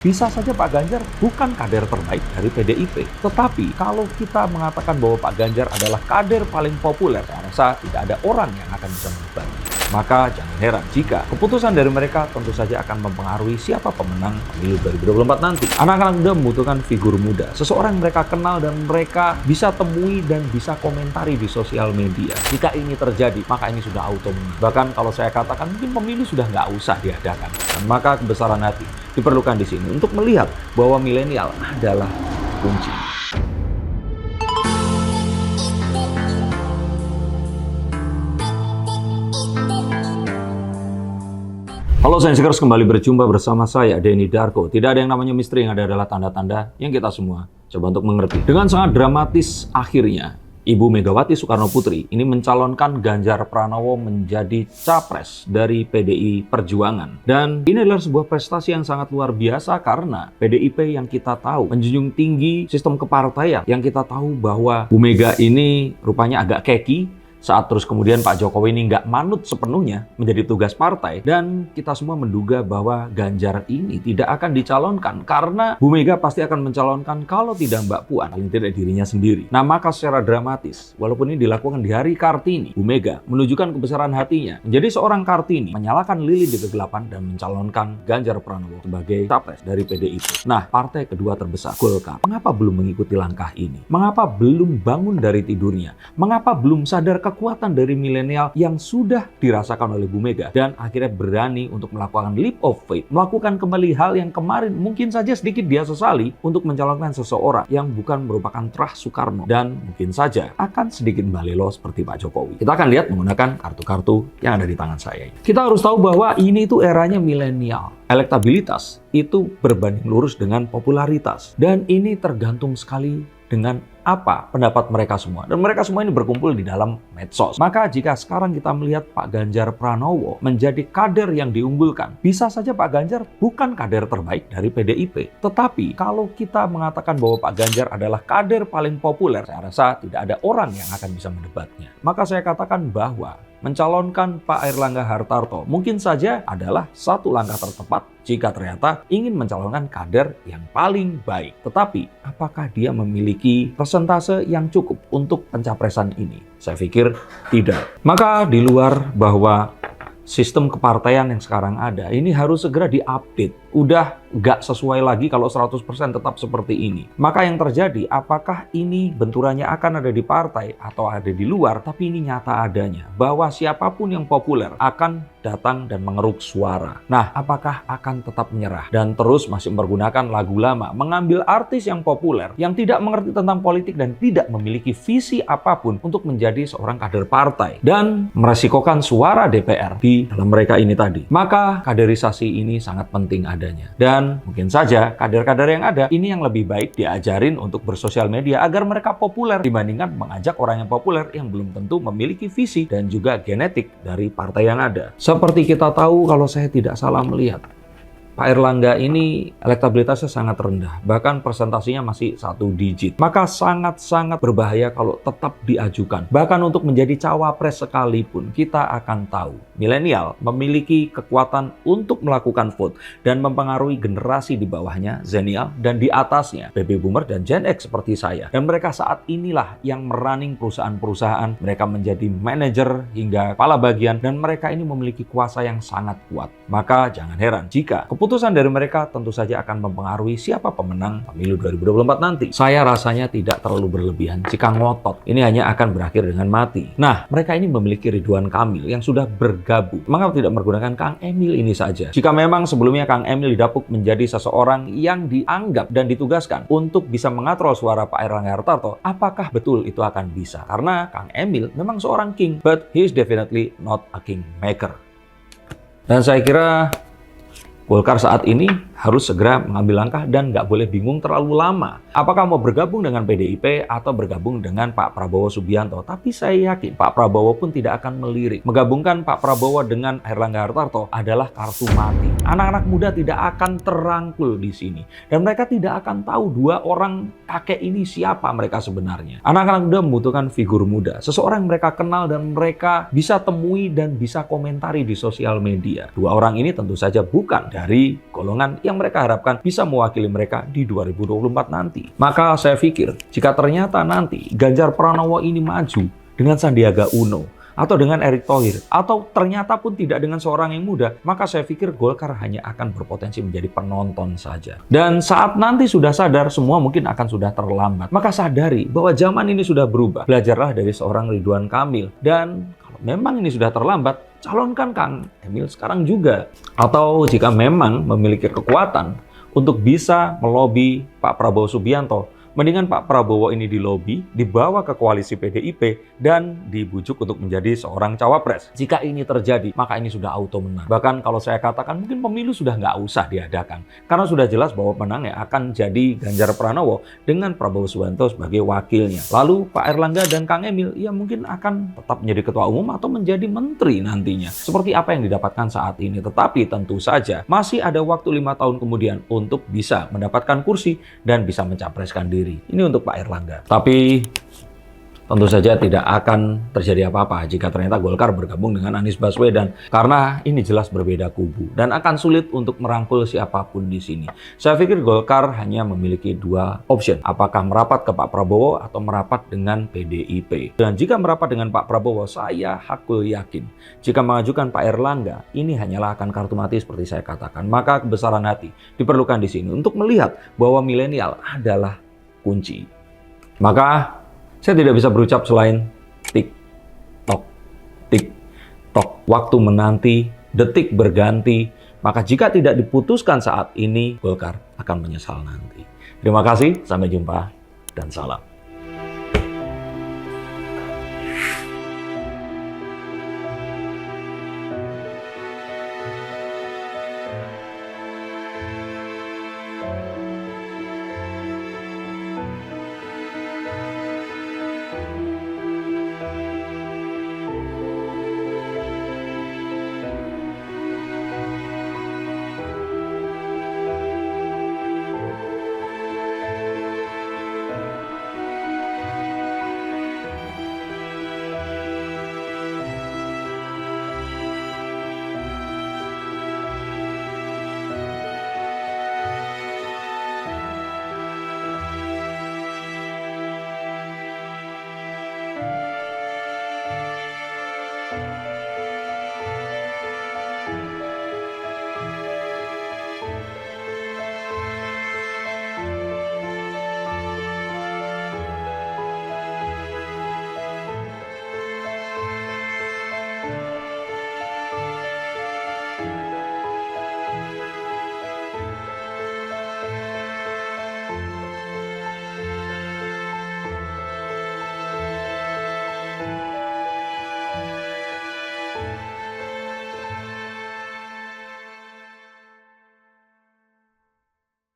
Bisa saja Pak Ganjar bukan kader terbaik dari PDIP. Tetapi kalau kita mengatakan bahwa Pak Ganjar adalah kader paling populer, saya rasa tidak ada orang yang akan bisa menebaknya. Maka jangan heran jika keputusan dari mereka tentu saja akan mempengaruhi siapa pemenang pemilu 2024 nanti. Anak-anak muda membutuhkan figur muda, seseorang yang mereka kenal dan mereka bisa temui dan bisa komentari di sosial media. Jika ini terjadi, maka ini sudah auto menang. Bahkan kalau saya katakan mungkin pemilu sudah nggak usah diadakan. Dan maka kebesaran hati diperlukan di sini untuk melihat bahwa milenial adalah kunci. Halo Sensikers, kembali berjumpa bersama saya Denny Darko. Tidak ada yang namanya misteri, yang ada adalah tanda-tanda yang kita semua coba untuk mengerti. Dengan sangat dramatis akhirnya Ibu Megawati Soekarno Putri ini mencalonkan Ganjar Pranowo menjadi capres dari PDI Perjuangan. Dan ini adalah sebuah prestasi yang sangat luar biasa karena PDIP yang kita tahu menjunjung tinggi sistem kepartaian, yang kita tahu bahwa Bu Mega ini rupanya agak keki saat terus kemudian Pak Jokowi ini nggak manut sepenuhnya menjadi tugas partai. Dan kita semua menduga bahwa Ganjar ini tidak akan dicalonkan karena Bu Mega pasti akan mencalonkan kalau tidak Mbak Puan, paling tidak dirinya sendiri. Nah maka secara dramatis, walaupun ini dilakukan di hari Kartini, Bu Mega menunjukkan kebesaran hatinya menjadi seorang Kartini, menyalakan lilin di kegelapan dan mencalonkan Ganjar Pranowo sebagai capres dari PDIP. Nah partai kedua terbesar, Golkar, mengapa belum mengikuti langkah ini? Mengapa belum bangun dari tidurnya? Mengapa belum sadar kekuatan dari milenial yang sudah dirasakan oleh Bu Mega dan akhirnya berani untuk melakukan leap of faith, melakukan kembali hal yang kemarin mungkin saja sedikit dia sesali untuk mencalonkan seseorang yang bukan merupakan terah Soekarno dan mungkin saja akan sedikit balelo seperti Pak Jokowi. Kita akan lihat menggunakan kartu-kartu yang ada di tangan saya. Kita harus tahu bahwa ini itu eranya milenial. Elektabilitas itu berbanding lurus dengan popularitas dan ini tergantung sekali dengan apa pendapat mereka semua. Dan mereka semua ini berkumpul di dalam medsos. Maka jika sekarang kita melihat Pak Ganjar Pranowo menjadi kader yang diunggulkan, bisa saja Pak Ganjar bukan kader terbaik dari PDIP. Tetapi kalau kita mengatakan bahwa Pak Ganjar adalah kader paling populer, saya rasa tidak ada orang yang akan bisa mendebatnya. Maka saya katakan bahwa mencalonkan Pak Airlangga Hartarto mungkin saja adalah satu langkah tertepat jika ternyata ingin mencalonkan kader yang paling baik. Tetapi apakah dia memiliki persentase yang cukup untuk pencapresan ini? Saya pikir tidak. Maka di luar bahwa sistem kepartaian yang sekarang ada ini harus segera diupdate. Udah nggak sesuai lagi kalau 100% tetap seperti ini. Maka yang terjadi, apakah ini benturannya akan ada di partai atau ada di luar, tapi ini nyata adanya. Bahwa siapapun yang populer akan datang dan mengeruk suara. Nah, apakah akan tetap menyerah dan terus masih menggunakan lagu lama, mengambil artis yang populer, yang tidak mengerti tentang politik dan tidak memiliki visi apapun untuk menjadi seorang kader partai dan meresikokan suara DPR di dalam mereka ini tadi? Maka kaderisasi ini sangat penting adanya. Dan mungkin saja kader-kader yang ada ini yang lebih baik diajarin untuk bersosial media agar mereka populer dibandingkan mengajak orang yang populer yang belum tentu memiliki visi dan juga genetik dari partai yang ada. Seperti kita tahu, kalau saya tidak salah melihat, Pak Airlangga ini elektabilitasnya sangat rendah, bahkan presentasinya masih 1 digit. Maka sangat-sangat berbahaya kalau tetap diajukan. Bahkan untuk menjadi cawapres sekalipun, kita akan tahu milenial memiliki kekuatan untuk melakukan vote dan mempengaruhi generasi di bawahnya, Zenial, dan di atasnya, Baby Boomer dan Gen X seperti saya. Dan mereka saat inilah yang merunning perusahaan-perusahaan, mereka menjadi manajer hingga kepala bagian, dan mereka ini memiliki kuasa yang sangat kuat. Maka jangan heran jika keputusan dari mereka tentu saja akan mempengaruhi siapa pemenang pemilu 2024 nanti. Saya rasanya tidak terlalu berlebihan jika ngotot ini hanya akan berakhir dengan mati. Nah, mereka ini memiliki Ridwan Kamil yang sudah bergabung. Mengapa tidak menggunakan Kang Emil ini saja? Jika memang sebelumnya Kang Emil didapuk menjadi seseorang yang dianggap dan ditugaskan untuk bisa mengatrol suara Pak Airlangga Hartarto, apakah betul itu akan bisa? Karena Kang Emil memang seorang king, but he is definitely not a kingmaker. Dan saya kira Golkar saat ini harus segera mengambil langkah dan nggak boleh bingung terlalu lama. Apakah mau bergabung dengan PDIP atau bergabung dengan Pak Prabowo Subianto? Tapi saya yakin Pak Prabowo pun tidak akan melirik. Menggabungkan Pak Prabowo dengan Airlangga Hartarto adalah kartu mati. Anak-anak muda tidak akan terangkul di sini. Dan mereka tidak akan tahu dua orang kakek ini siapa mereka sebenarnya. Anak-anak muda membutuhkan figur muda. Seseorang yang mereka kenal dan mereka bisa temui dan bisa komentari di sosial media. Dua orang ini tentu saja bukan dari golongan yang mereka harapkan bisa mewakili mereka di 2024 nanti. Maka saya pikir, jika ternyata nanti Ganjar Pranowo ini maju dengan Sandiaga Uno, atau dengan Erick Thohir, atau ternyata pun tidak dengan seorang yang muda, maka saya pikir Golkar hanya akan berpotensi menjadi penonton saja. Dan saat nanti sudah sadar, semua mungkin akan sudah terlambat. Maka sadari bahwa zaman ini sudah berubah. Belajarlah dari seorang Ridwan Kamil. Dan kalau memang ini sudah terlambat, calonkan Kang Emil sekarang juga. Atau jika memang memiliki kekuatan untuk bisa melobi Pak Prabowo Subianto, mendingan Pak Prabowo ini dilobi, dibawa ke koalisi PDIP, dan dibujuk untuk menjadi seorang cawapres. Jika ini terjadi, maka ini sudah auto menang. Bahkan kalau saya katakan, mungkin pemilu sudah nggak usah diadakan. Karena sudah jelas bahwa penangnya akan jadi Ganjar Pranowo dengan Prabowo Subianto sebagai wakilnya. Lalu Pak Erlangga dan Kang Emil, ya mungkin akan tetap menjadi ketua umum atau menjadi menteri nantinya. Seperti apa yang didapatkan saat ini. Tetapi tentu saja, masih ada waktu 5 tahun kemudian untuk bisa mendapatkan kursi dan bisa mencapreskan diri. Ini untuk Pak Erlangga. Tapi tentu saja tidak akan terjadi apa-apa jika ternyata Golkar bergabung dengan Anies Baswedan, karena ini jelas berbeda kubu dan akan sulit untuk merangkul siapapun di sini. Saya pikir Golkar hanya memiliki 2 opsi, apakah merapat ke Pak Prabowo atau merapat dengan PDIP. Dan jika merapat dengan Pak Prabowo, saya hakul yakin jika mengajukan Pak Erlangga, ini hanyalah akan kartu mati seperti saya katakan. Maka kebesaran hati diperlukan di sini untuk melihat bahwa milenial adalah kunci. Maka saya tidak bisa berucap selain tik-tok, tik-tok. Waktu menanti, detik berganti. Maka jika tidak diputuskan saat ini, Golkar akan menyesal nanti. Terima kasih, sampai jumpa, dan salam.